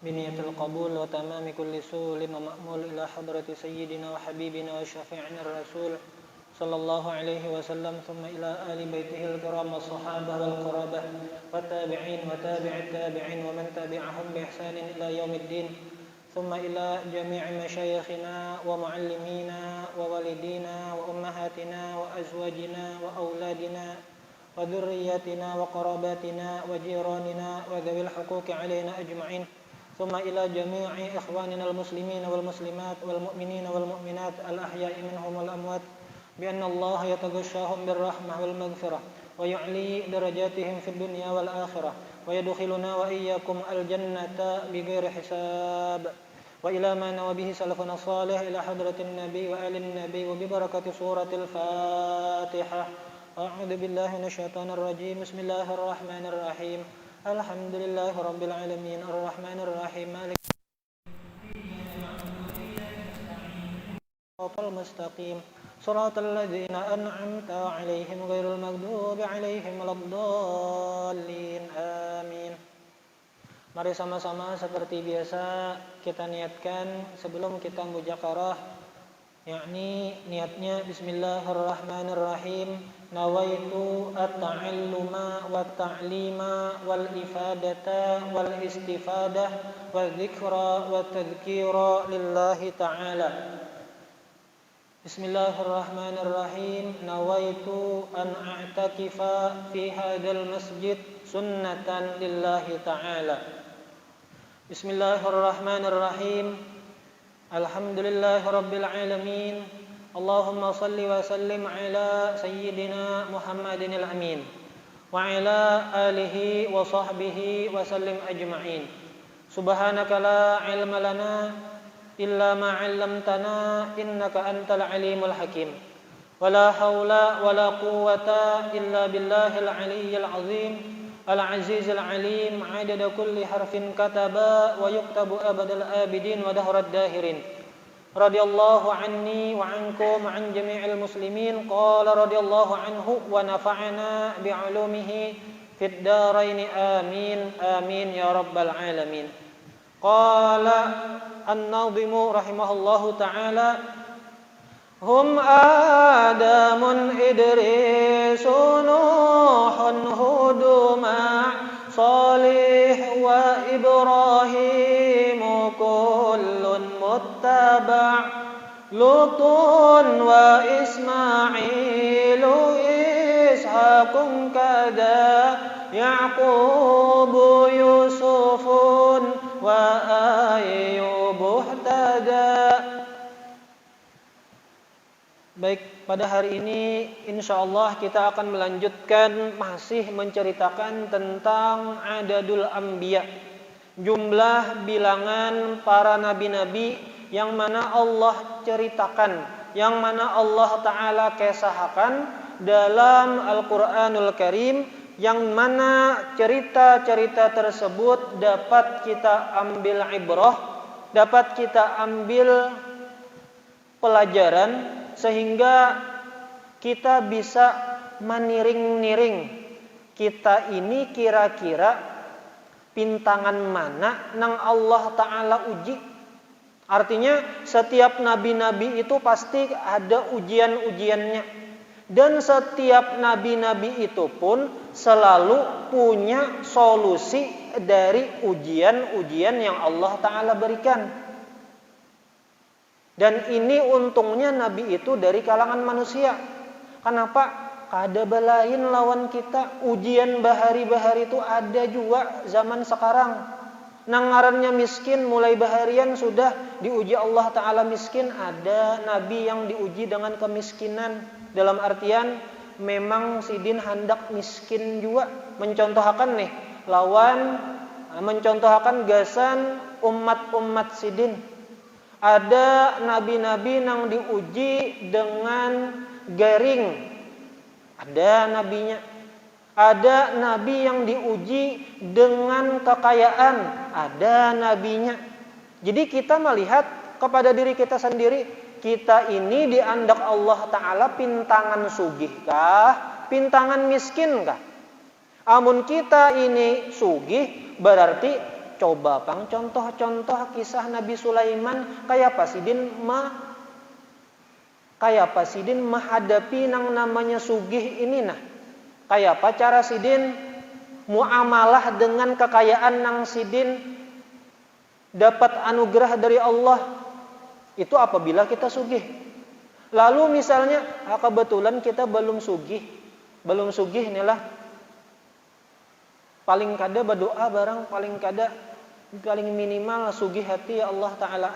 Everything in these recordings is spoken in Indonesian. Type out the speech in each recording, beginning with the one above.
بنية القبول وتمام كل سول ومأمول إلى حضرة سيدنا وحبيبنا وشفيعنا الرسول صلى الله عليه وسلم، ثم إلى آل بيته الكرام والصحابة والقرابة والتابعين وتابع التابعين ومن تبعهم بإحسان إلى يوم الدين، ثم إلى جميع مشايخنا ومعلمينا ووالدينا وأمهاتنا وأزواجنا وأولادنا وذرياتنا وقراباتنا وجيراننا وذوي الحقوق علينا أجمعين، ثم إلى جميع إخواننا المسلمين والمسلمات والمؤمنين والمؤمنات الأحياء منهم والأموات، بأن الله يتغشاهم بالرحمة والمغفرة ويعلي درجاتهم في الدنيا والآخرة ويدخلنا وإياكم الجنة بغير حساب، وإلى ما نوى به سلفنا الصالح إلى حضرة النبي وآل النبي وببركة سورة الفاتحة. أعوذ بالله من الشيطان الرجيم. بسم الله الرحمن الرحيم. الحمد لله رب العالمين الرحمن الرحيم مالك المستقيم صراط الذين أنعمت عليهم غير المغضوب عليهم ولا الضالين. Amin. Mari sama-sama seperti biasa kita niatkan sebelum kita muzakarah, yakni niatnya bismillahirrahmanirrahim. Nawaitu at-ta'alluma wat-ta'lima wal-ifadata wal-istifadah wal-dzikra wat-tadhkira lillahi ta'ala. Bismillahirrahmanirrahim. Nawaitu an a'takifa fi hadzal masjid sunnatan lillahi ta'ala. Bismillahirrahmanirrahim. Alhamdulillahi rabbil alamin. Allahumma salli wa sallim ala sayyidina Muhammadin al-amin wa ala alihi wa sahbihi wa sallim ajma'in. Subhanaka la ilma lana illa ma 'allamtana innaka antal alimul hakim. Wala haula wala quwwata illa billahil aliyyil azim al-azizil alim 'adada kulli harfin kataba wa yuktabu abadal abidin wa dahrad dahirin. Radiyallahu anni wa ankum an jami'il muslimin. Qala radiyallahu anhu wa nafa'ana bi'ulumihi fid darain amin amin ya rabbal alamin. Qala an-nadhimu rahimahullahu ta'ala hum adamun idrisun nuhun huduma salih wa ibrahim kullun muttaba' lutun wa ismailu ishaqun kada yaqubu yusufun wa ayyubu ihtada. Baik, pada hari ini insyaallah kita akan melanjutkan masih menceritakan tentang adadul anbiya, jumlah bilangan para nabi-nabi yang mana Allah ceritakan, yang mana Allah Ta'ala kisahkan dalam Al-Quranul Karim, yang mana cerita-cerita tersebut dapat kita ambil ibrah, dapat kita ambil pelajaran, sehingga kita bisa meniring-niring kita ini kira-kira pintangan mana nang Allah Ta'ala uji. Artinya setiap nabi-nabi itu pasti ada ujian-ujiannya, dan setiap nabi-nabi itu pun selalu punya solusi dari ujian-ujian yang Allah Ta'ala berikan. Dan ini untungnya nabi itu dari kalangan manusia. Kenapa? Kada balain lawan kita. Ujian bahari-bahari itu ada juga zaman sekarang. Nangarannya miskin mulai baharian sudah diuji Allah Ta'ala miskin. Ada nabi yang diuji dengan kemiskinan. Dalam artian memang sidin hendak miskin juga. Mencontohkan nih lawan, mencontohkan gasan umat-umat sidin. Ada nabi-nabi yang diuji dengan garing, ada nabinya. Ada nabi yang diuji dengan kekayaan, ada nabinya. Jadi kita melihat kepada diri kita sendiri, kita ini diandak Allah Ta'ala pintangan sugih kah, pintangan miskin kah? Amun kita ini sugih, berarti Coba pang contoh-contoh kisah Nabi Sulaiman kayak apa sidin menghadapi nang namanya sugih ini nah. Kayak apa cara sidin muamalah dengan kekayaan nang sidin dapat anugerah dari Allah. Itu apabila kita sugih. Lalu misalnya kebetulan kita belum sugih inilah paling kada berdoa barang paling minimal sugih hati ya Allah Ta'ala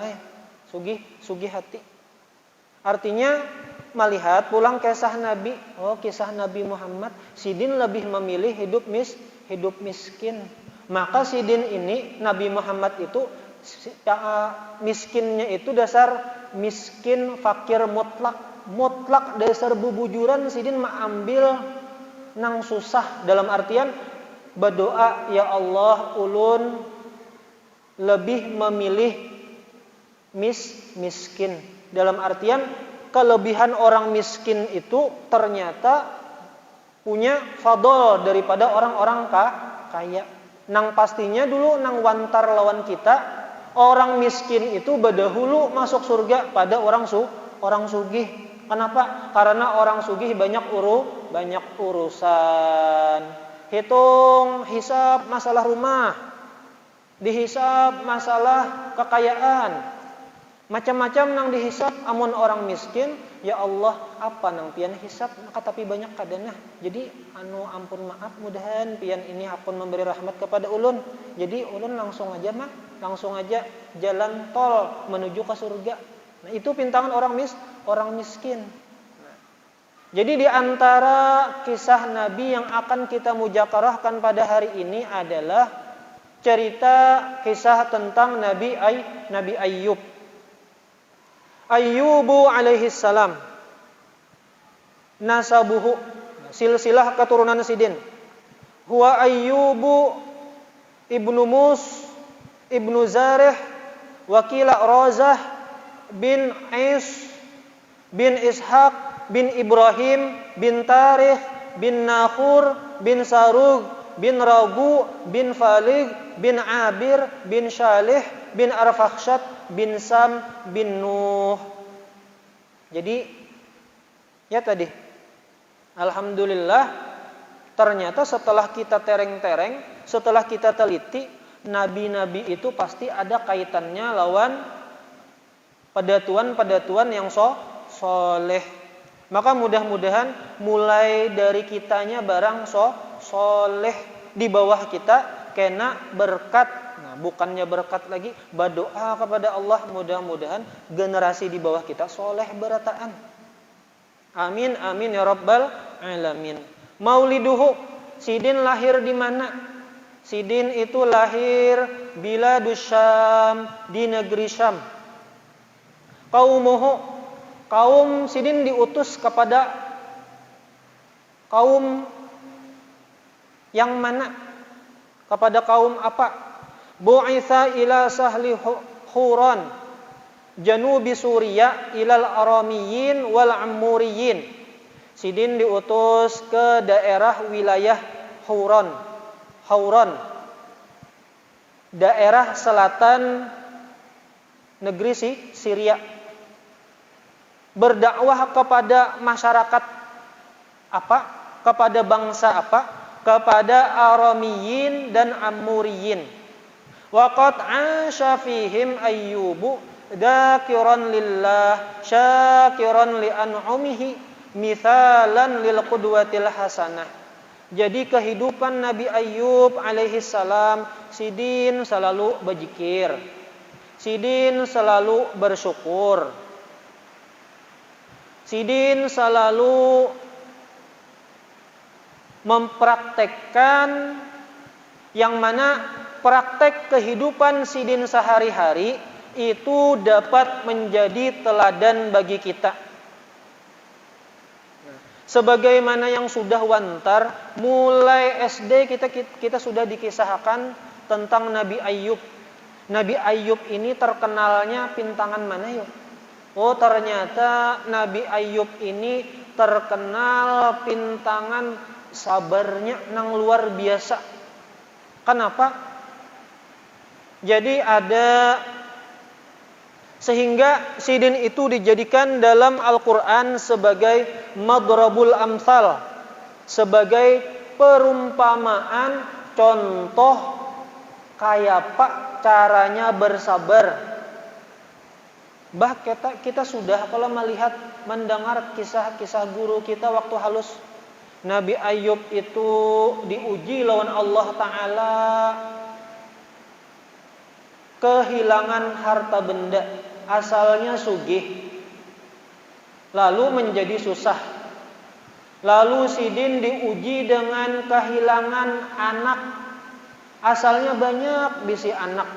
sugih hati. Artinya melihat pulang kisah Nabi Muhammad, sidin lebih memilih hidup miskin. Maka sidin ini Nabi Muhammad itu miskinnya itu dasar miskin fakir mutlak dasar bubujuran sidin mengambil nang susah dalam artian berdoa ya Allah ulun lebih memilih miskin dalam artian kelebihan orang miskin itu ternyata punya fadol daripada orang-orang kaya. Nang pastinya dulu nang wantar lawan kita orang miskin itu berdahulu masuk surga pada orang sugih. Kenapa? Karena orang sugih banyak urusan. Hitung hisab masalah rumah, dihisab masalah kekayaan. Macam-macam nang dihisab amun orang miskin, ya Allah apa nang pian hisab maka tapi banyak kadana. Jadi ampun maaf mudahan pian ini hakun memberi rahmat kepada ulun. Jadi ulun langsung aja jalan tol menuju ke surga. Nah, itu pintangan orang miskin. Nah, jadi di antara kisah Nabi yang akan kita mujakarahkan pada hari ini adalah cerita kisah tentang Nabi Ayyub. Ayyubu alaihi salam. Nasabuhu, silsilah keturunan sidin. Huwa Ayyubu ibnu Mus ibnu Zarih wakila Razah bin Is bin Ishaq bin Ibrahim bin Tarikh bin Nakhur bin Sarug bin Ragu bin Falig bin Abir bin Shalih bin Arfakhshat bin Sam bin Nuh. Jadi ya tadi alhamdulillah ternyata setelah kita tereng-tereng, setelah kita teliti, nabi-nabi itu pasti ada kaitannya lawan pedatuan yang soleh. Maka mudah-mudahan mulai dari kitanya barang soleh di bawah kita kena berkat. Nah, bukannya berkat lagi, berdoa kepada Allah mudah-mudahan generasi di bawah kita soleh berataan. Amin amin ya rabbal alamin. Mauliduhu, sidin lahir di mana? Sidin itu lahir biladus Syam, di negeri Syam. Kaum sidin diutus kepada kaum yang mana? Kepada kaum apa? Bu'itha ila sahli Huran, janubi Suriya ilal Aramiyin wal Ammuriyin. Sidin diutus ke daerah wilayah Hauran, daerah selatan negeri Syria. Berdakwah kepada masyarakat apa? Kepada bangsa apa? Kepada Aramiyin dan Ammuriyin. Waqad 'asha fihim Ayyubu dzakiran lillah syakiran li an'umihi mithalan lil qudwatil hasanah. Jadi kehidupan Nabi Ayyub alaihi salam, sidin selalu berzikir, sidin selalu bersyukur, sidin selalu mempraktekkan yang mana praktek kehidupan sidin sehari-hari itu dapat menjadi teladan bagi kita. Sebagaimana yang sudah wantar, mulai SD kita sudah dikisahkan tentang Nabi Ayyub. Nabi Ayyub ini terkenalnya pintangan mana yuk? Oh ternyata Nabi Ayyub ini terkenal pintangan sabarnya nang luar biasa. Kenapa? Jadi sehingga sidin itu dijadikan dalam Al-Quran sebagai madrabul amsal, sebagai perumpamaan contoh kayak pak caranya bersabar. Kita sudah kalau mendengar kisah-kisah guru kita waktu halus. Nabi Ayub itu diuji lawan Allah Ta'ala, kehilangan harta benda, asalnya sugih, lalu menjadi susah. Lalu sidin diuji dengan kehilangan anak, asalnya banyak bisi anak.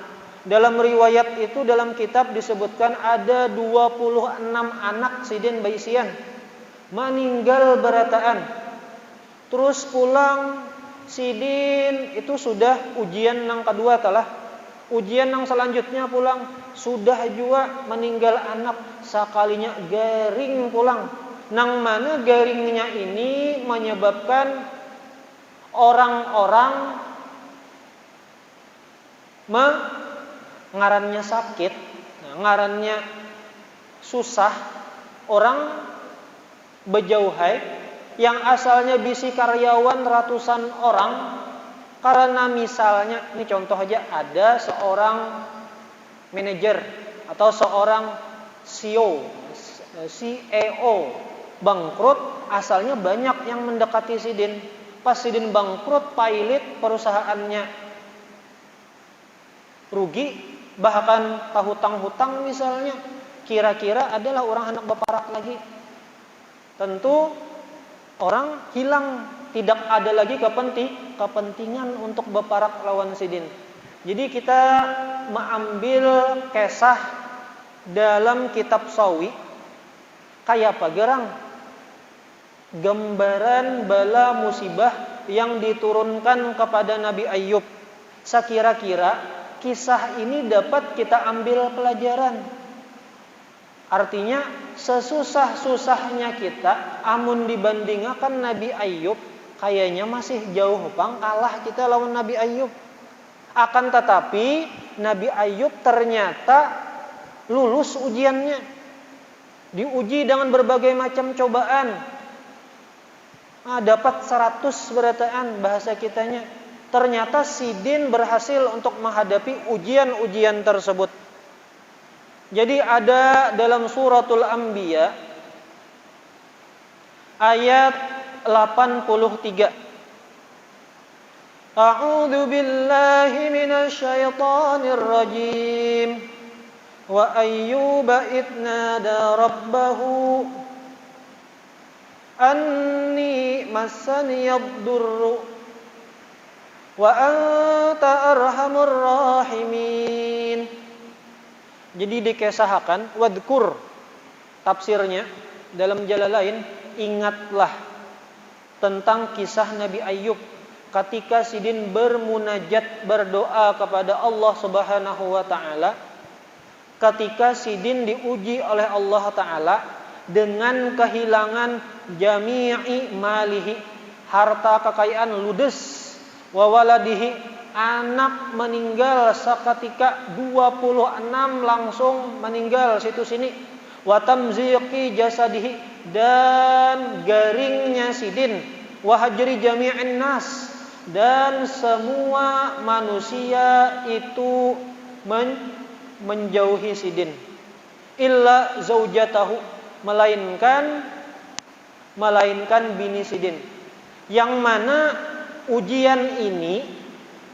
Dalam riwayat itu, dalam kitab disebutkan ada 26 anak sidin baisian, meninggal berataan. Terus pulang sidin itu sudah ujian yang kedua telah. Ujian yang selanjutnya pulang sudah juga meninggal anak, sekalinya garing pulang. Nang mana garingnya ini menyebabkan orang-orang ngarannya sakit, ngarannya susah, orang bejauhai yang asalnya bisi karyawan ratusan orang. Karena misalnya, ini contoh aja, ada seorang manajer atau seorang CEO bangkrut, asalnya banyak yang mendekati sidin. Pas sidin bangkrut, pailit, perusahaannya rugi, bahkan hutang-hutang misalnya, kira-kira adalah orang hendak berparak lagi. Tentu orang hilang, tidak ada lagi kepentingan untuk berparak lawan sidin. Jadi kita mengambil kisah dalam kitab Sawi, kayak apa gerang gambaran bala musibah yang diturunkan kepada Nabi Ayub. Sekira-kira kisah ini dapat kita ambil pelajaran. Artinya sesusah-susahnya kita, amun dibandingkan Nabi Ayub, kayaknya masih jauh kalah kita lawan Nabi Ayub. Akan tetapi Nabi Ayub ternyata lulus ujiannya, diuji dengan berbagai macam cobaan, dapat 100 berataan bahasa kitanya. Ternyata sidin berhasil untuk menghadapi ujian-ujian tersebut. Jadi ada dalam suratul Anbiya ayat 83. A'udzu billahi minasy syaithanir rajim. Wa ayyuba idnada rabbahu anni massaniyad durru wa anta arhamur rahimin. Jadi dikisahkan wadkur, tafsirnya dalam Jalalain, ingatlah tentang kisah Nabi Ayub ketika sidin bermunajat, berdoa kepada Allah Subhanahu wa taala, ketika sidin diuji oleh Allah taala dengan kehilangan jami'i malihi, harta kekayaan ludes, wa waladihi, anak meninggal seketika 26 langsung meninggal situ sini, wa tamziqi jasadihi, dan garingnya sidin, wa hajri jami'in nas, dan semua manusia itu menjauhi sidin, illa zaujatahu, melainkan bini sidin, yang mana ujian ini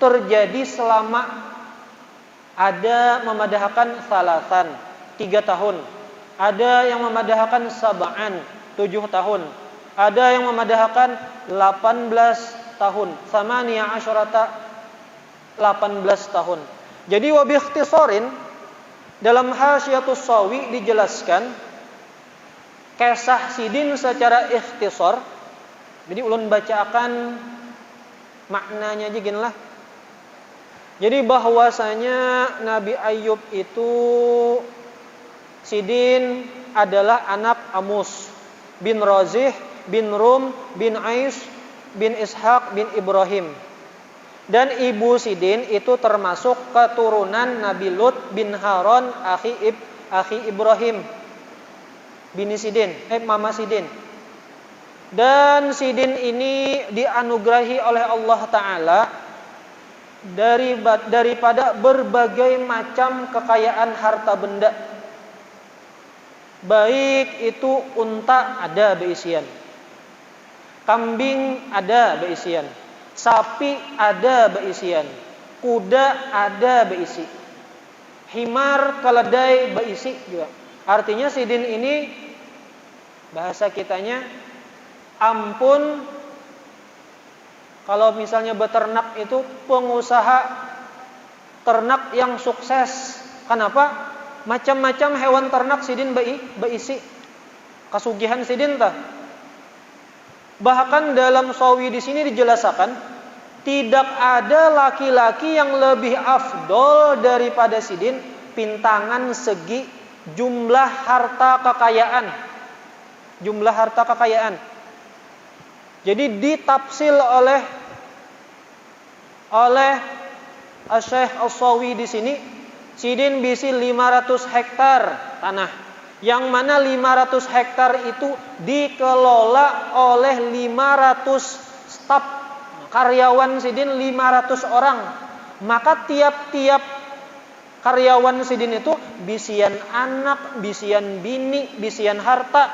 terjadi selama ada memadahkan salasan 3 tahun, ada yang memadahkan sab'an 7 tahun, ada yang memadahkan 18 tahun, samania asyarata 18 tahun. Jadi wa bi ikhtisarin, dalam Hasyiatus Sawi dijelaskan kisah sidin secara ikhtisar. Jadi ulun bacakan maknanya aja ginilah. Jadi bahwasanya Nabi Ayub itu sidin adalah anak Amus bin Razih bin Rum bin Ais bin Ishaq bin Ibrahim. Dan ibu Sidin itu termasuk keturunan Nabi Lut bin Harun akhi Ibrahim bini Sidin, mama Sidin. Dan Sidin ini dianugerahi oleh Allah Ta'ala daripada berbagai macam kekayaan harta benda. Baik itu unta ada beisian, kambing ada beisian, sapi ada beisian, kuda ada beisi, himar, keledai beisi juga. Artinya Sidin ini bahasa kitanya ampun, kalau misalnya beternak itu pengusaha ternak yang sukses. Kenapa? Macam-macam hewan ternak Sidin beisi. Kasugihan Sidin tah. Bahkan dalam sawi di sini dijelaskan tidak ada laki-laki yang lebih afdol daripada Sidin pintangan segi jumlah harta kekayaan. Jumlah harta kekayaan. Jadi ditafsil oleh Syekh As-Sawi di sini, Sidin bisi 500 hektar tanah. Yang mana 500 hektar itu dikelola oleh 500 staf karyawan Sidin 500 orang. Maka tiap-tiap karyawan Sidin itu bisian anak, bisian bini, bisian harta.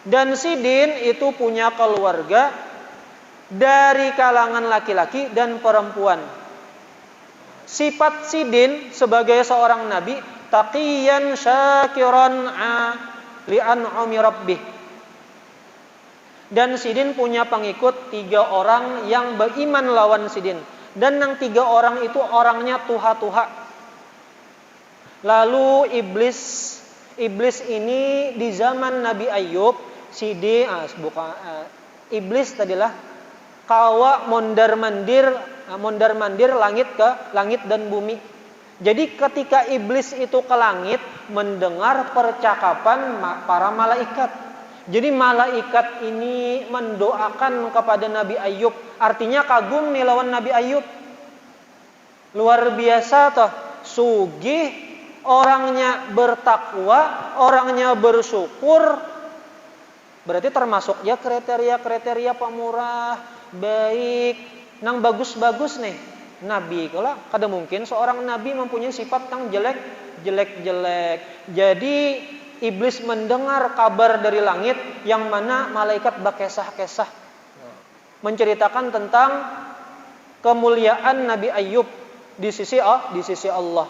Dan Sidin itu punya keluarga dari kalangan laki-laki dan perempuan. Sifat Sidin sebagai seorang nabi, taqiyan syakiran li'an'ami rabbih. Dan Sidin punya pengikut 3 orang yang beriman lawan Sidin. Dan yang 3 orang itu orangnya tuha-tuha. Lalu iblis ini di zaman Nabi Ayub, iblis tadilah kawa mondar-mandir langit ke langit dan bumi. Jadi ketika iblis itu ke langit mendengar percakapan para malaikat. Jadi malaikat ini mendoakan kepada Nabi Ayub. Artinya kagum nih lawan Nabi Ayub. Luar biasa toh. Sugih, orangnya bertakwa, orangnya bersyukur. Berarti termasuk ya kriteria pemurah, baik, nang bagus-bagus nih. Nabi kalau kada mungkin seorang nabi mempunyai sifat yang jelek. Jadi iblis mendengar kabar dari langit yang mana malaikat berkesah-kesah menceritakan tentang kemuliaan Nabi Ayub di sisi Allah.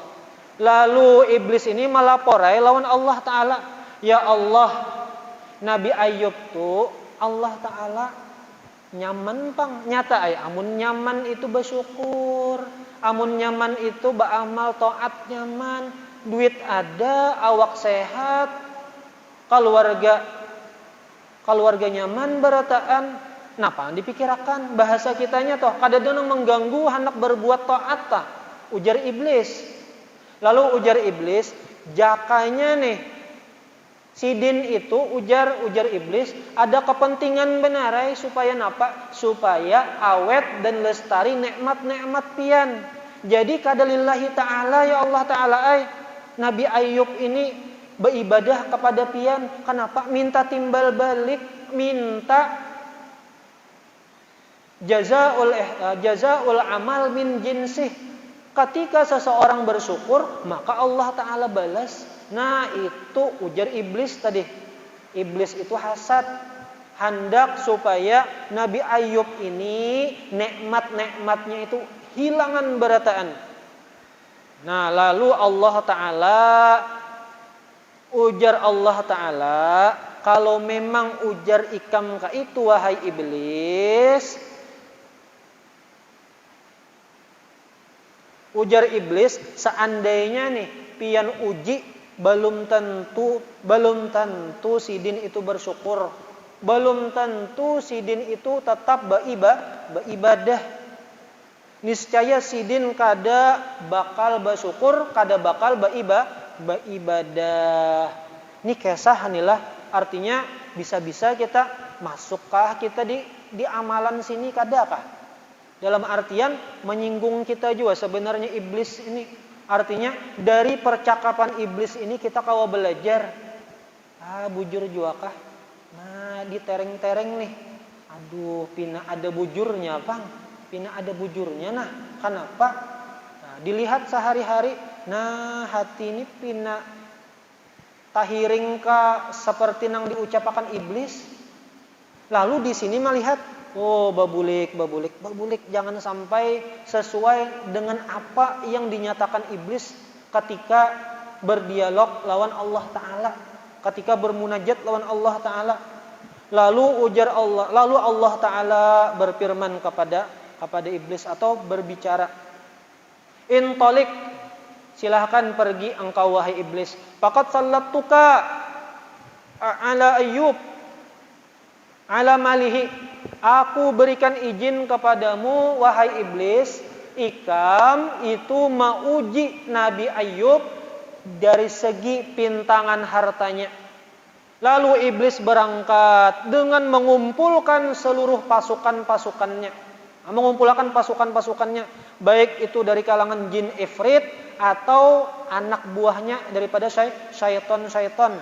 Lalu iblis ini melaporai lawan Allah Ta'ala, ya Allah, Nabi Ayub tuh Allah Ta'ala nyaman pang. Nyata amun nyaman itu bersyukur, amun nyaman itu beramal taat nyaman, duit ada, awak sehat, keluarga nyaman berataan. Napa dipikirkan bahasa kitanya toh kadang-kadang mengganggu hendak berbuat taat tah. Ujar iblis. Lalu ujar iblis, jakanya nih Sidin itu ujar iblis ada kepentingan benarai supaya napa? Supaya awet dan lestari nikmat-nikmat pian. Jadi kadalillahi ta'ala ya Allah Ta'ala Nabi Ayub ini beribadah kepada pian. Kenapa? Minta timbal balik, minta jazaul amal min jinsih. Ketika seseorang bersyukur, maka Allah Ta'ala balas. Nah itu ujar iblis tadi. Iblis itu hasad, hendak supaya Nabi Ayub ini nikmat-nikmatnya itu hilangan berataan. Nah lalu Allah Ta'ala ujar Allah Ta'ala, kalau memang ujar ikam ka itu wahai iblis, ujar iblis, seandainya nih pian uji belum tentu Sidin itu bersyukur, belum tentu Sidin itu tetap beribadah. Niscaya Sidin kada bakal bersyukur, kada bakal beribadah. Ini kisah inilah, artinya bisa-bisa kita masukkah kita di amalan sini kadakah? Dalam artian menyinggung kita juga sebenarnya iblis ini. Artinya dari percakapan iblis ini kita kawa belajar. Bujur juga kah? Nah, ditereng-tereng nih. Aduh, pina ada bujurnya, Bang. Pina ada bujurnya. Nah, kenapa? Nah, dilihat sehari-hari. Nah, hati ini pina tahiring ka seperti nang diucapakan iblis. Lalu di sini melihat, babulik. Jangan sampai sesuai dengan apa yang dinyatakan iblis ketika berdialog lawan Allah Ta'ala, ketika bermunajat lawan Allah Ta'ala. Lalu Allah Ta'ala berfirman kepada iblis atau berbicara, "Intalik, silahkan pergi engkau wahai iblis. Faqad sallattuka ala Ayyub ala malihi. Aku berikan izin kepadamu wahai iblis, ikam itu mauji Nabi Ayyub dari segi pintangan hartanya." Lalu iblis berangkat dengan mengumpulkan seluruh pasukan-pasukannya. Mengumpulkan pasukan-pasukannya, baik itu dari kalangan jin ifrit atau anak buahnya daripada syaitan.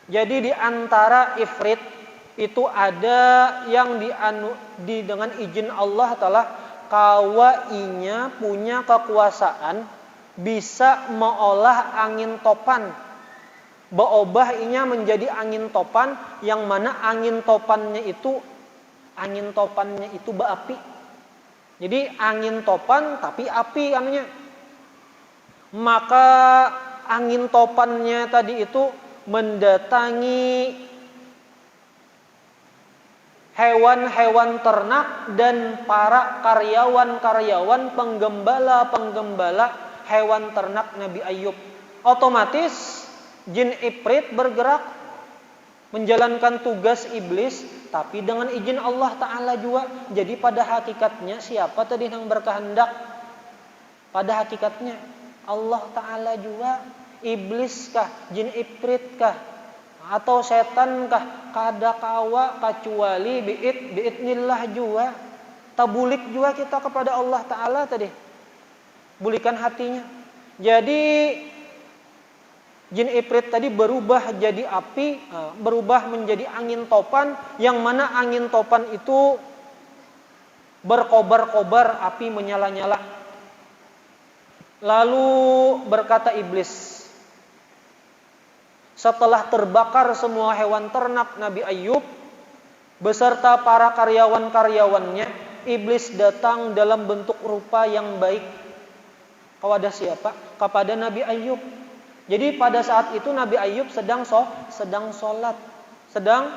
Jadi di antara ifrit itu ada yang dengan izin Allah Ta'ala kawainya punya kekuasaan bisa meolah angin topan. Beobah inya menjadi angin topan, yang mana angin topannya itu berapi. Jadi angin topan tapi api anunya. Maka angin topannya tadi itu mendatangi hewan-hewan ternak dan para karyawan-karyawan penggembala hewan ternak Nabi Ayyub. Otomatis jin ifrit bergerak menjalankan tugas iblis, tapi dengan izin Allah Ta'ala juga. Jadi pada hakikatnya siapa tadi yang berkehendak? Pada hakikatnya Allah Ta'ala juga. Iblis kah? Jin ifrit kah? Atau setan kah? Kada kawa kecuali biidnillah juga. Tabulik juga kita kepada Allah Ta'ala tadi. Bulikan hatinya. Jadi jin ifrit tadi berubah jadi api, berubah menjadi angin topan, yang mana angin topan itu berkobar-kobar, api menyala-nyala. Lalu berkata iblis, setelah terbakar semua hewan ternak Nabi Ayyub beserta para karyawan-karyawannya, iblis datang dalam bentuk rupa yang baik. Kepada siapa? Kepada Nabi Ayyub. Jadi pada saat itu Nabi Ayyub sedang sholat, sedang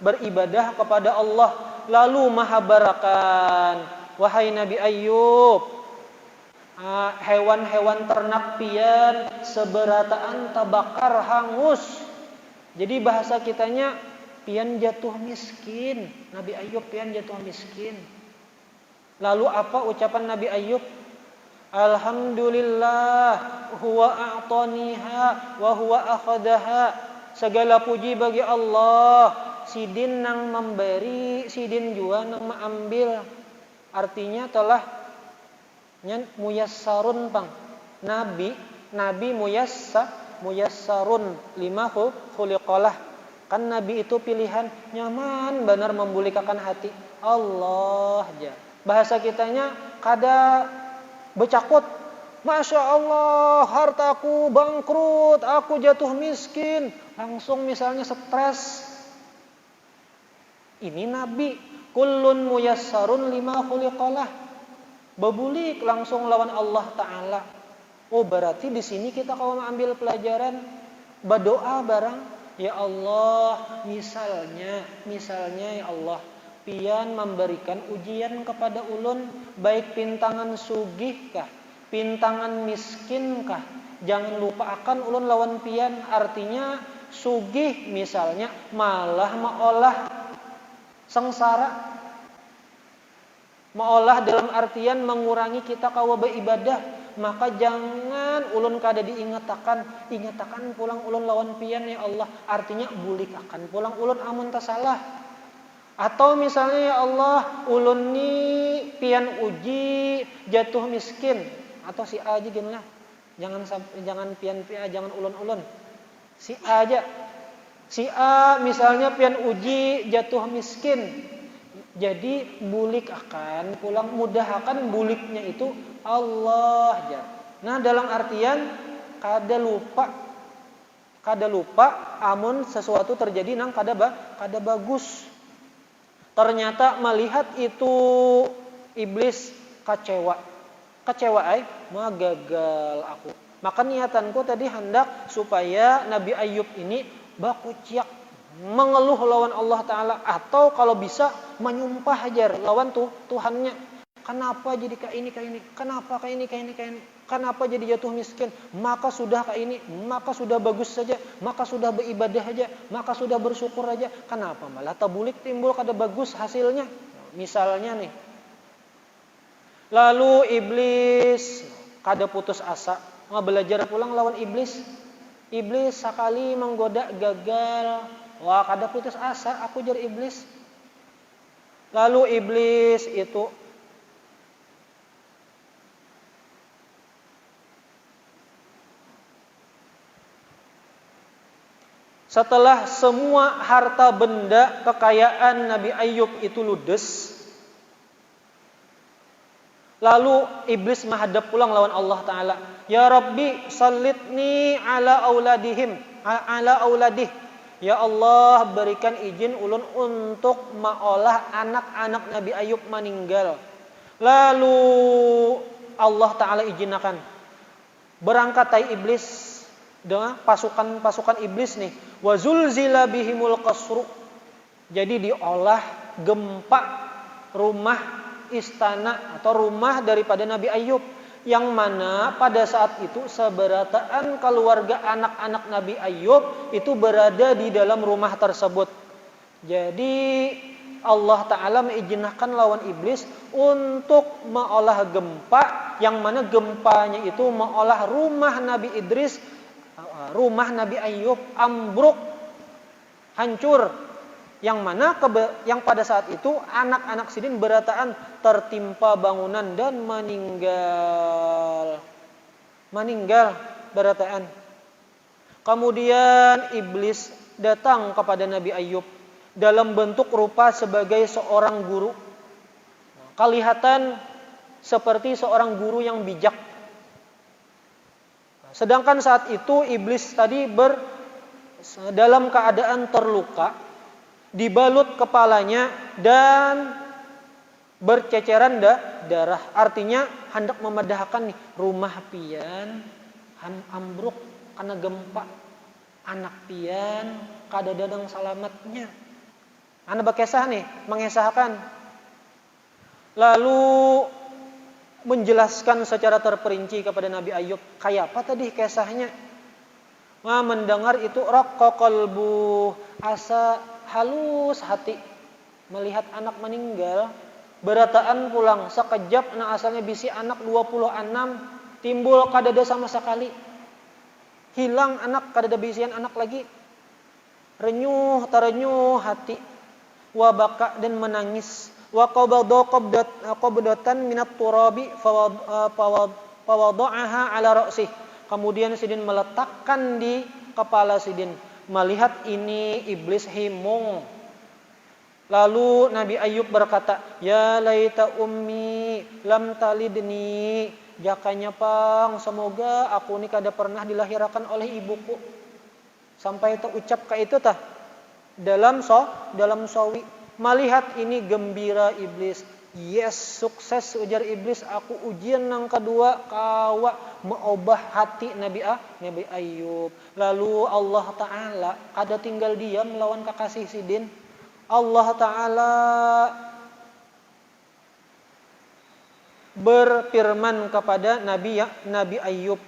beribadah kepada Allah. Lalu mahabarakan, wahai Nabi Ayyub, hewan-hewan ternak pian seberataan tabakar hangus. Jadi bahasa kitanya pian jatuh miskin. Nabi Ayyub pian jatuh miskin. Lalu apa ucapan Nabi Ayyub? Alhamdulillah huwa a'taniha wa huwa akhadaha. Segala puji bagi Allah, sidin nang memberi, sidin juga nang mengambil. Artinya telah muyassarun pang. Nabi muyassarun lima khuliqalah. Kan Nabi itu pilihan, nyaman benar membulikakan hati Allah aja. Bahasa kitanya kada becakut, Masya Allah, hartaku bangkrut, aku jatuh miskin. Langsung misalnya stres. Ini Nabi, kullun muyassarun lima khuliqalah. Bebulik langsung lawan Allah Ta'ala. Berarti di sini kita kalau ambil pelajaran, berdoa barang, ya Allah, misalnya ya Allah, pian memberikan ujian kepada ulun, baik pintangan sugih kah, pintangan miskin kah, jangan lupakan ulun lawan pian. Artinya sugih misalnya malah meolah sengsara, meolah dalam artian mengurangi kita kawa beribadah, maka jangan ulun kada ingatakan pulang ulun lawan pian ya Allah. Artinya bulik akan pulang ulun amun tasalah. Atau misalnya ya Allah ulun ni pian uji jatuh miskin, atau si A aja gini lah. Jangan pian jangan ulun-ulun. Si A aja. Si A misalnya pian uji jatuh miskin. Jadi bulik akan pulang mudahkan buliknya itu Allah aja. Nah, dalam artian kada lupa amun sesuatu terjadi nang kada bagus. Ternyata melihat itu iblis kecewa gagal aku. Maka niatanku tadi hendak supaya Nabi Ayub ini bakuciak mengeluh lawan Allah Ta'ala, atau kalau bisa menyumpah ajar lawan Tuhannya. Kenapa jadi kayak ini? Kenapa kayak ini? Kenapa jadi jatuh miskin? Maka sudah kayak ini, maka sudah bagus saja, maka sudah beribadah aja, maka sudah bersyukur aja. Kenapa malah tabulik timbul kada bagus hasilnya? Misalnya nih. Lalu iblis kada putus asa, mau belajar pulang lawan iblis. Iblis sekali menggoda gagal. Wah, kada putus asa, aku jar iblis. Lalu iblis itu setelah semua harta benda kekayaan Nabi Ayub itu ludes, lalu iblis menghadap pulang lawan Allah Ta'ala. Ya Rabbi sallitni ala auladih. Ya Allah, berikan izin ulun untuk maolah anak-anak Nabi Ayub meninggal. Lalu Allah Ta'ala izinakan. Berangkatai iblis dengan pasukan iblis nih. Wa zulzila bihimul qasru. Jadi diolah gempa rumah istana atau rumah daripada Nabi Ayub, yang mana pada saat itu seberataan keluarga anak-anak Nabi Ayub itu berada di dalam rumah tersebut. Jadi Allah Ta'ala mengizinkan lawan iblis untuk mengolah gempa, yang mana gempanya itu mengolah rumah Nabi Idris, rumah Nabi Ayub ambruk, hancur. Yang mana yang pada saat itu anak-anak sidin berataan tertimpa bangunan dan meninggal berataan. Kemudian iblis datang kepada Nabi Ayub dalam bentuk rupa sebagai seorang guru. Kelihatan seperti seorang guru yang bijak. Sedangkan saat itu iblis tadi dalam keadaan terluka, dibalut kepalanya dan berceceran darah. Artinya hendak memedahkan nih, rumah pian ambruk karena gempa, anak pian kada dadang salamatnya. Anda berkisah nih, mengisahkan, lalu menjelaskan secara terperinci kepada Nabi Ayub kayak apa tadi kisahnya. Wah, mendengar itu raqqa qalbu, asa halus hati melihat anak meninggal. Berataan pulang sekejap, nah asalnya bisi anak 26 timbul kadada sama sekali, hilang anak, kadada bisian anak lagi. Terenyuh hati, wa baka dan menangis, wa qabdatan minat turabi fawada'aha ala ra'sih. Kemudian sidin meletakkan di kepala sidin. Melihat ini iblis himung. Lalu Nabi Ayub berkata, ya laita ummi lam talidni. Jakanya pang, semoga aku ni kada pernah dilahirkan oleh ibuku. Sampai terucap kayak itu tah. Dalam sawi. Melihat ini gembira iblis. Yes, sukses ujar iblis, aku ujian yang kedua kawa mengubah hati Nabi Ayub. Lalu Allah Ta'ala ada tinggal diam melawan kekasih sidin. Allah Ta'ala berfirman kepada Nabi Ayub.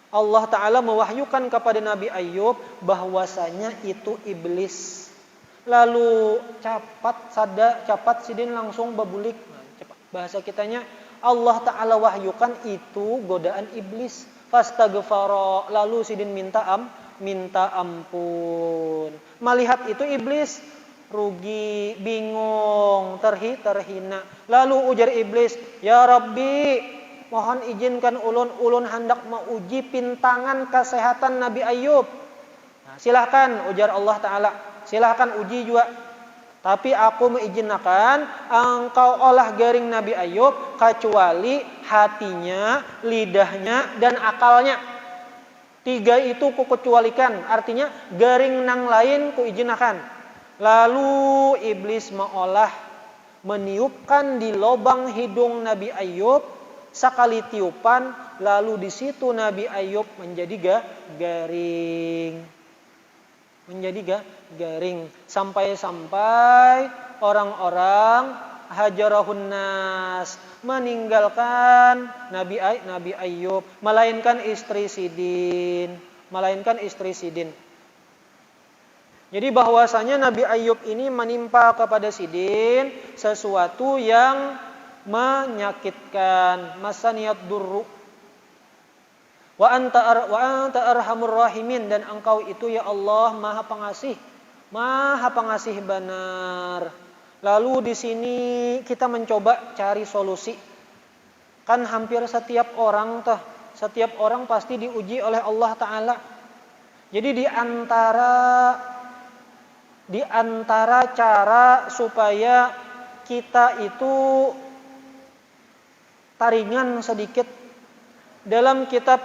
Allah Ta'ala mewahyukan kepada Nabi Ayub bahwasanya itu iblis. Lalu capat sidin langsung babulik. Bahasa kitanya, Allah Ta'ala wahyukan itu godaan iblis. Fastaghfara, lalu sidin minta minta ampun. Melihat itu iblis rugi, bingung, terhina. Lalu ujar iblis, "Ya Rabbi, mohon izinkan ulun hendak mauji pintangan kesehatan Nabi Ayub." Nah, silahkan, ujar Allah Ta'ala. Silahkan uji juga. Tapi aku mengizinkan engkau olah garing Nabi Ayub kecuali hatinya, lidahnya, dan akalnya. 3 itu kukecualikan. Artinya garing nang lain kuizinkan. Lalu iblis meniupkan di lubang hidung Nabi Ayub sekali tiupan. Lalu di situ Nabi Ayub menjadi garing. Sampai orang-orang hajarahun nas, meninggalkan Nabi Ayub, melainkan istri Sidin. Jadi bahwasanya Nabi Ayub ini menimpa kepada Sidin sesuatu yang menyakitkan, masaniyat durru. Wa anta arhamur rahimin, dan engkau itu ya Allah Maha pengasih benar. Lalu di sini kita mencoba cari solusi. Kan hampir setiap orang pasti diuji oleh Allah Ta'ala. Jadi di antara cara supaya kita itu taringan sedikit, dalam kitab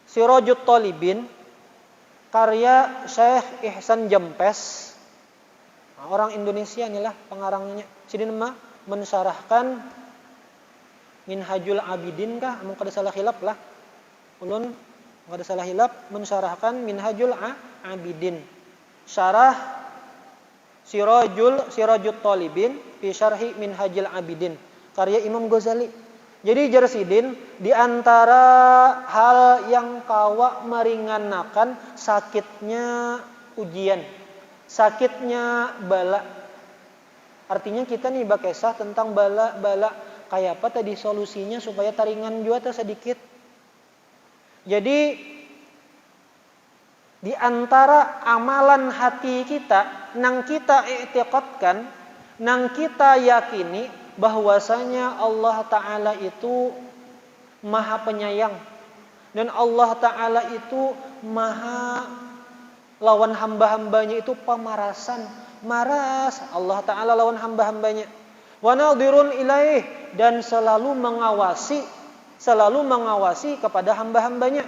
Sirajut Talibin karya Syekh Ihsan Jempes, orang Indonesia inilah pengarangnya. Sidin mensyarahkan Minhajul Abidin kah? Amun kada salah hilap lah. Ulun kada salah hilap mensyarahkan Minhajul Abidin. Syarah Sirajut Talibin fi syarhi Minhajul Abidin karya Imam Ghazali. Jadi jar Sidin, di antara hal yang kawa meringankan sakitnya ujian, sakitnya bala. Artinya kita nih bakesah tentang bala kayak apa tadi solusinya supaya taringan juga sedikit. Jadi di antara amalan hati kita nang kita i'tiqadkan, nang kita yakini bahwasanya Allah Ta'ala itu Maha Penyayang, dan Allah Ta'ala itu Maha lawan hamba-hambanya itu pemarasan, maras Allah Ta'ala lawan hamba-hambanya. Wa nadhirun ilaih, dan selalu mengawasi kepada hamba-hambanya.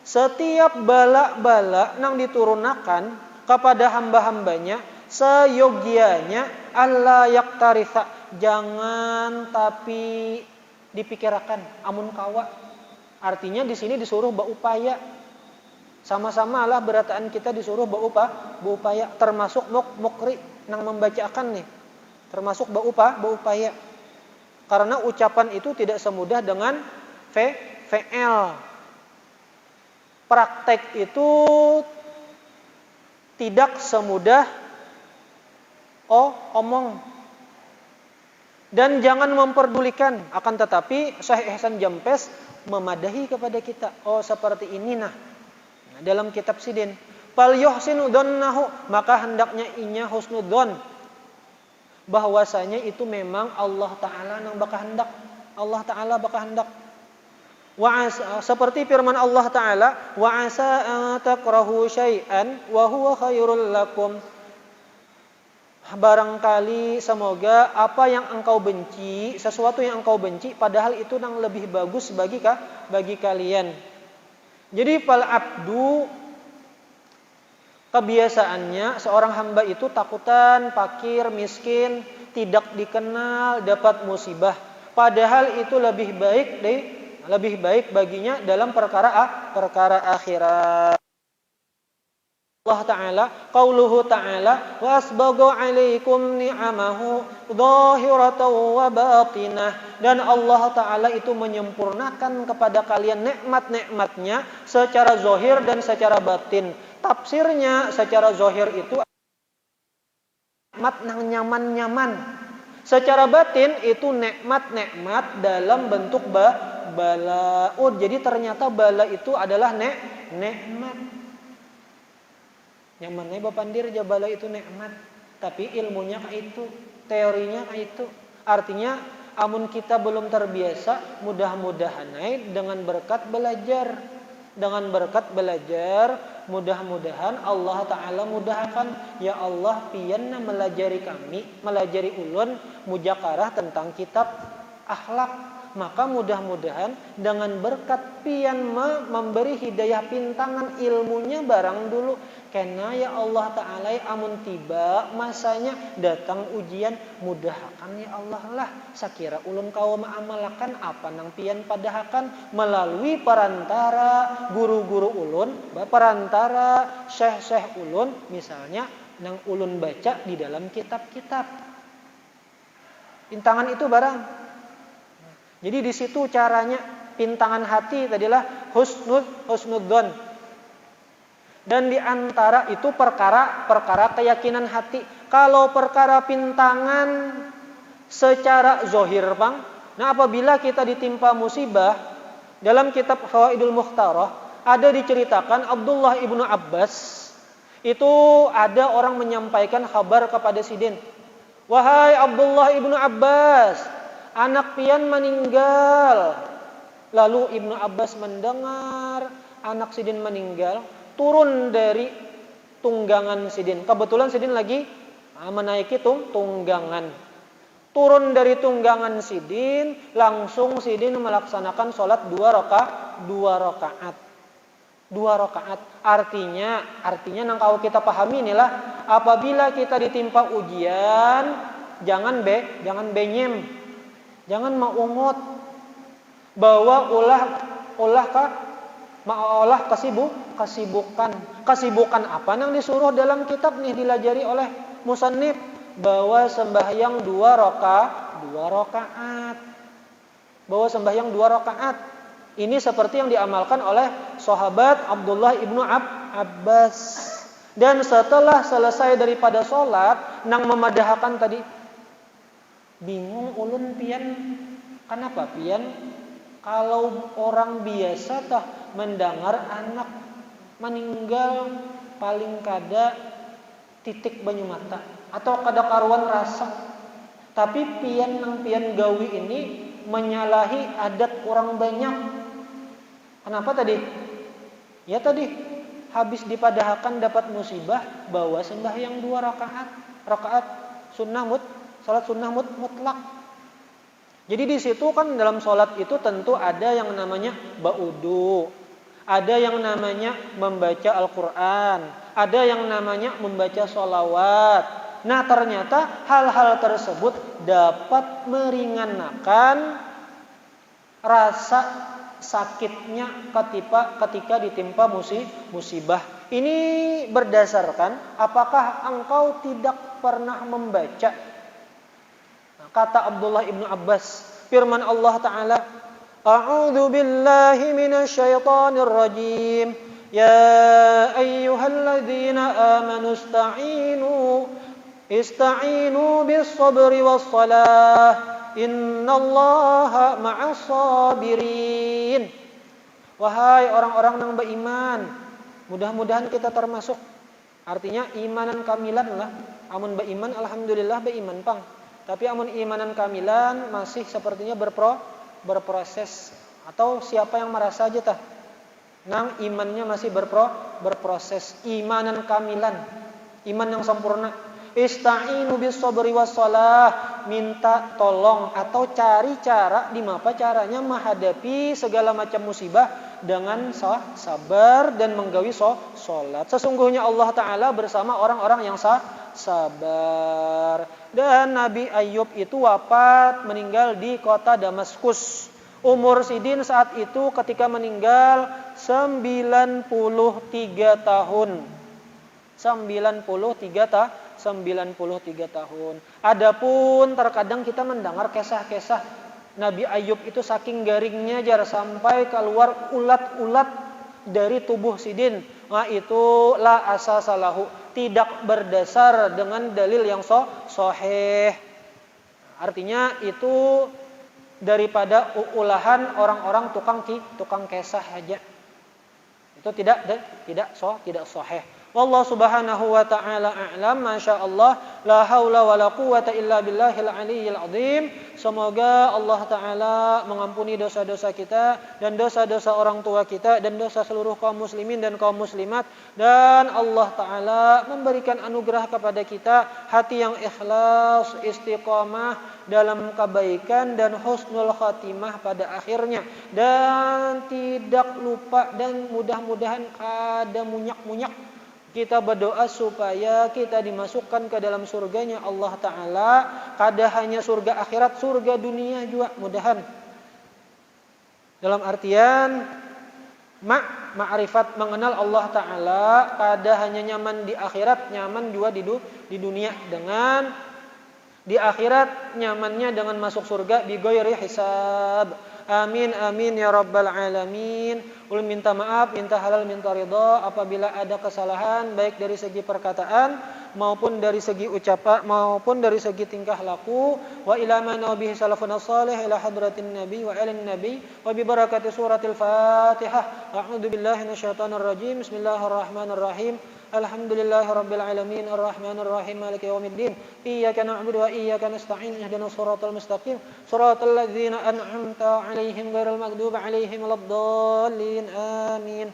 Setiap bala-bala nang diturunkan kepada hamba-hambanya seyogianya Allah yaktaritha, jangan tapi dipikirkan amun kawa. Artinya di sini disuruh berupaya. Sama-sama lah berataan kita disuruh berupaya, termasuk mukri nang membacakan nih. Termasuk berupaya. Karena ucapan itu tidak semudah dengan VL. Praktek itu tidak semudah omong. Dan jangan memperdulikan, akan tetapi Syekh Ihsan Jempes memadahi kepada kita. Seperti ini dalam kitab Sidin. Fal yuhsinu dhannahu, maka hendaknya inya husnudzon. Bahwasanya itu memang Allah Ta'ala yang berkehendak. Seperti firman Allah Ta'ala, wa asa an takrahu syai'an wa huwa khairul lakum. Barangkali semoga apa yang engkau benci, sesuatu yang engkau benci, padahal itu yang lebih bagus bagi kalian. Jadi fal abdu, kebiasaannya seorang hamba itu takutan, fakir, miskin, tidak dikenal, dapat musibah. Padahal itu lebih baik baginya dalam perkara akhirat. Allah Ta'ala, qauluhu Ta'ala, wa asbagha 'alaikum ni'amahu dhahiratan wa batinah, dan Allah Ta'ala itu menyempurnakan kepada kalian nikmat-nikmatnya secara zahir dan secara batin. Tafsirnya secara zahir itu nikmat nang nyaman-nyaman. Secara batin itu nikmat-nikmat dalam bentuk balaun. Jadi ternyata bala itu adalah nikmat. Yang mana bapandir aja bala itu nikmat. Tapi ilmunya kayak itu, teorinya kayak itu. Artinya amun kita belum terbiasa, mudah-mudahan dengan berkat belajar. Dengan berkat belajar, mudah-mudahan Allah Ta'ala mudahkan. Ya Allah, pianna melajari kami, melajari ulun mujakarah tentang kitab akhlak. Maka mudah-mudahan dengan berkat pian memberi hidayah pintangan ilmunya barang dulu. Karena ya Allah Ta'ala amun tiba masanya datang ujian, mudahkan ya Allah lah. Sakira ulun kau ma'amalakan apa nang pian padahakan melalui perantara guru-guru ulun, perantara syekh-syekh ulun, misalnya nang ulun baca di dalam kitab-kitab. Pintangan itu barang. Jadi di situ caranya pintangan hati tadilah husnudzon. Dan di antara itu perkara keyakinan hati. Kalau perkara pintangan secara zohir, Bang. Nah, apabila kita ditimpa musibah, dalam kitab Fawaidul Mukhtarah ada diceritakan Abdullah ibnu Abbas itu ada orang menyampaikan kabar kepada Sidin. Wahai Abdullah ibnu Abbas, anak pian meninggal. Lalu Ibnu Abbas mendengar anak Sidin meninggal, turun dari tunggangan Sidin. Kebetulan Sidin lagi menaiki tunggangan. Turun dari tunggangan Sidin, langsung Sidin melaksanakan sholat 2 rakaat. 2 rakaat. Artinya nang kau kita pahami inilah, apabila kita ditimpa ujian, jangan benyem. Jangan maungut bahwa olah kesibukan. Kesibukan apa yang disuruh dalam kitab nih dilajari oleh musannif, bahwa sembahyang 2 rakaat. Bahwa sembahyang 2 rakaat. Ini seperti yang diamalkan oleh sahabat Abdullah ibnu Abbas. Dan setelah selesai daripada sholat, nang memadahkan tadi, bingung ulun pian. Kenapa pian? Kalau orang biasa tah mendengar anak meninggal paling kada titik banyu mata atau kada karuan rasa. Tapi pian gawi ini menyalahi adat orang banyak. Kenapa tadi? Ya tadi habis dipadahkan dapat musibah, bawa sembahyang 2 rakaat sunnah salat sunnah mutlak. Jadi di situ kan dalam salat itu tentu ada yang namanya ba'udu, ada yang namanya membaca Al-Qur'an, ada yang namanya membaca sholawat. Nah, ternyata hal-hal tersebut dapat meringankan rasa sakitnya ketika ditimpa musibah. Ini berdasarkan apakah engkau tidak pernah membaca kata Abdullah ibnu Abbas, firman Allah Ta'ala, A'udzu billahi minasyaitonir rajim. Ya ayyuhalladzina amanu ista'inu bis sabri was salah. Innallaha ma'as sabirin. Wahai orang-orang yang beriman, mudah-mudahan kita termasuk. Artinya imanan kamilan lah. Amun beriman, alhamdulillah beriman pang. Tapi amun imanan kamilan masih sepertinya berproses. Atau siapa yang merasa aja tah, nang imannya masih berproses. Imanan kamilan, iman yang sempurna. Ista'inu bis sabri was salah, minta tolong atau cari cara di mana caranya menghadapi segala macam musibah dengan sabar dan menggawi salat. Sesungguhnya Allah Ta'ala bersama orang-orang yang sabar. Dan Nabi Ayub itu wafat, meninggal di kota Damaskus. Umur Sidin saat itu ketika meninggal 93 tahun. 93 tahun. Adapun terkadang kita mendengar kisah-kisah Nabi Ayub itu saking garingnya jar sampai keluar ulat-ulat dari tubuh Sidin. Nah, itu la asasalahu, tidak berdasar dengan dalil yang sahih. Artinya itu daripada ulahan orang-orang tukang kesah aja. Itu tidak sahih. Wallahu subhanahu wa ta'ala a'lam. Masyaallah, la haula wala quwata illa billahil aliyyil azim. Semoga Allah taala mengampuni dosa-dosa kita dan dosa-dosa orang tua kita dan dosa seluruh kaum muslimin dan kaum muslimat, dan Allah taala memberikan anugerah kepada kita hati yang ikhlas, istiqamah dalam kebaikan dan husnul khatimah pada akhirnya, dan tidak lupa dan mudah-mudahan kada munyak-munyak kita berdoa supaya kita dimasukkan ke dalam surganya Allah Ta'ala. Kada hanya surga akhirat, surga dunia juga mudahan. Dalam artian ma'rifat, mengenal Allah Ta'ala, kada hanya nyaman di akhirat, nyaman juga di dunia. Dengan di akhirat nyamannya dengan masuk surga bi ghairi hisab. Amin amin ya rabbal alamin. Ulun minta maaf, minta halal, minta ridha apabila ada kesalahan baik dari segi perkataan maupun dari segi ucapan maupun dari segi tingkah laku. Wa ila ma nabihi salafun salih ila hadratin nabi wa alin nabi wa bi barakati suratil Fatihah. A'udzu billahi minasyaitonir rajim. Bismillahirrahmanirrahim. Alhamdulillahirabbil alamin arrahmanir rahim maliki yaumiddin iyyaka na'budu wa iyyaka nasta'in ihdinas siratal mustaqim siratal ladzina an'amta 'alaihim ghairil maghdubi 'alaihim waladdallin amin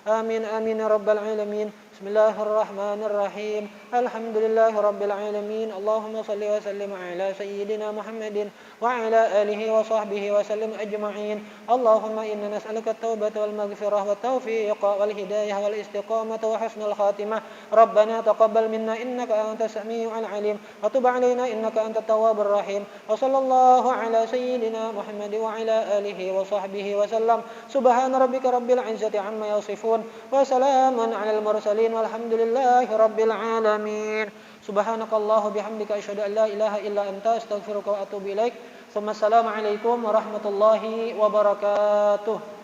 amin amin ya rabbal alamin. Bismillahirrahmanirrahim. Alhamdulillahirabbil alamin. Allahumma shalli wa sallim ala sayyidina Muhammadin wa ala alihi wa sahbihi wa sallim ajma'in. Allahumma inna nas'aluka at-taubata wal maghfirah wa tawfiq wal hidayah wal istiqamah wa husnul khatimah. Rabbana taqabbal minna innaka antas samiul alim wa tub 'alaina innaka antat tawwabur rahim. Wa sallallahu ala sayyidina Muhammadin wa ala alihi wa sahbihi wa sallam. Subhana rabbika rabbil 'izzati 'amma yasifun wa salamun 'alal mursalin walhamdulillahi rabbil alamin. Subhanakallahu bihamdika asyhadu an la ilaha illa anta astaghfiruka wa atubu ilaik. Assalamu alaikum warahmatullahi wabarakatuh.